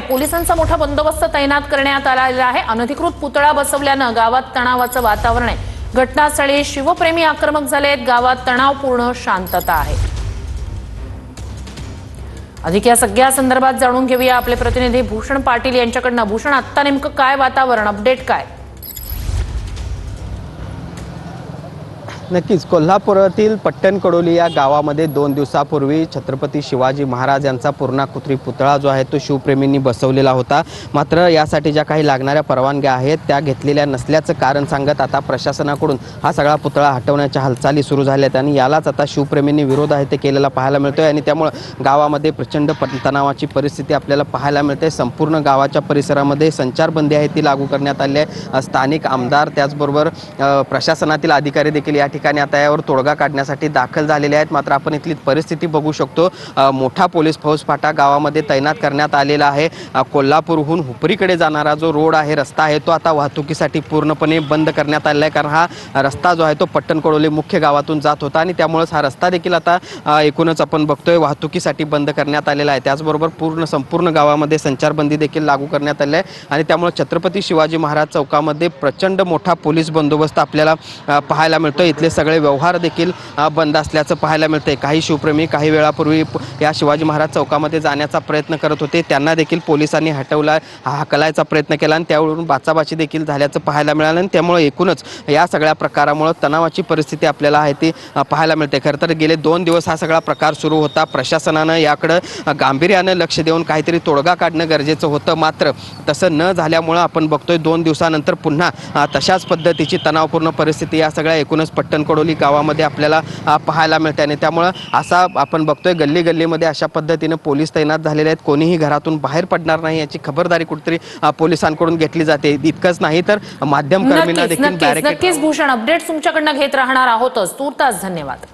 पोलिसांचा मोठा बंदोबस्त तैनात करण्यात आलेला आहे। अनधिकृत पुतळा बसवल्यानं गावात तणावाचं वातावरण आहे। घटनास्थळी शिवप्रेमी आक्रमक झालेत। गावात तणावपूर्ण शांतता आहे। अधिक या सगळ्या संदर्भात जाणून घेऊया आपले प्रतिनिधी भूषण पाटील यांच्याकडून। भूषण, आता नेमकं काय वातावरण, अपडेट काय? नक्कीच कोल्हापुरातील पट्टणकडोली या गावामध्ये 2 दिवसापूर्वी छत्रपती शिवाजी महाराज यांचा पूर्णाकृती पुतळा जो आहे तो शिवप्रेमींनी बसवलेला होता। मात्र यासाठी ज्या काही लागणाऱ्या परवानग्या आहेत त्या घेतलेल्या नसल्याचं कारण सांगत आता प्रशासनाकडून हा सगळा पुतळा हटवण्याच्या हालचाली सुरू झाल्या आहेत आणि यालाच आता शिवप्रेमींनी विरोध आहे ते केलेला पाहायला मिळतोय आणि त्यामुळे गावामध्ये प्रचंड तणावाची परिस्थिती आपल्याला पाहायला मिळते। संपूर्ण गावाच्या परिसरामध्ये संचारबंदी आहे ती लागू करण्यात आली आहे। स्थानिक आमदार त्याचबरोबर प्रशासनातील अधिकारी देखील या ठिकाणी आता यावर तोडगा काढण्यासाठी दाखल झालेले आहेत। मात्र आपण इथली परिस्थिती बघू शकतो। मोठा पोलीस फौजफाटा गावामध्ये तैनात करण्यात आलेला आहे। कोल्हापूरहून हुपरीकडे जाणारा जो रोड आहे, रस्ता आहे, तो आता वाहतुकीसाठी पूर्णपणे बंद करण्यात आलेला आहे। कारण हा रस्ता जो आहे तो पट्टणकडोली मुख्य गावातून जात होता आणि त्यामुळेच हा रस्ता देखील आता एकूणच आपण बघतोय वाहतुकीसाठी बंद करण्यात आलेला आहे। त्याचबरोबर संपूर्ण गावामध्ये संचारबंदी देखील लागू करण्यात आली आहे आणि त्यामुळे छत्रपती शिवाजी महाराज चौकामध्ये प्रचंड मोठा पोलीस बंदोबस्त आपल्याला पाहायला मिळतो। इथले सगळे व्यवहार देखील बंद असल्याचं पाहायला मिळतंय। काही शिवप्रेमी काही वेळापूर्वी या शिवाजी महाराज चौकामध्ये जाण्याचा प्रयत्न करत होते, त्यांना देखील पोलिसांनी हकलायचा प्रयत्न केला आणि त्यावरून बाचाबाची देखील झाल्याचं पाहायला मिळालं आणि त्यामुळे एकूणच या सगळ्या प्रकारामुळे तणावाची परिस्थिती आपल्याला आहे ती पाहायला मिळते। खरं तर गेले 2 दिवस हा सगळा प्रकार सुरू होता। प्रशासनानं याकडे गांभीर्यानं लक्ष देऊन काहीतरी तोडगा काढणं गरजेचं होतं, मात्र तसं न झाल्यामुळं आपण बघतोय 2 दिवसानंतर पुन्हा तशाच पद्धतीची तणावपूर्ण परिस्थिती या सगळ्या एकूणच पट्टणकडोली गावामध्ये आपल्याला पाहायला मिळते आणि त्यामुळं असा आपण बघतोय गल्ली गल्लीमध्ये अशा पद्धतीने पोलीस तैनात झालेले आहेत। कोणीही घरातून बाहेर पडणार नाही याची खबरदारी कुठेतरी पोलिसांकडून घेतली जाते। इतकंच नाही तर माध्यम कर्मींना देखील नक्कीच भूषण, अपडेट्स तुमच्याकडनं घेत राहणार आहोतच। तूर्तास धन्यवाद।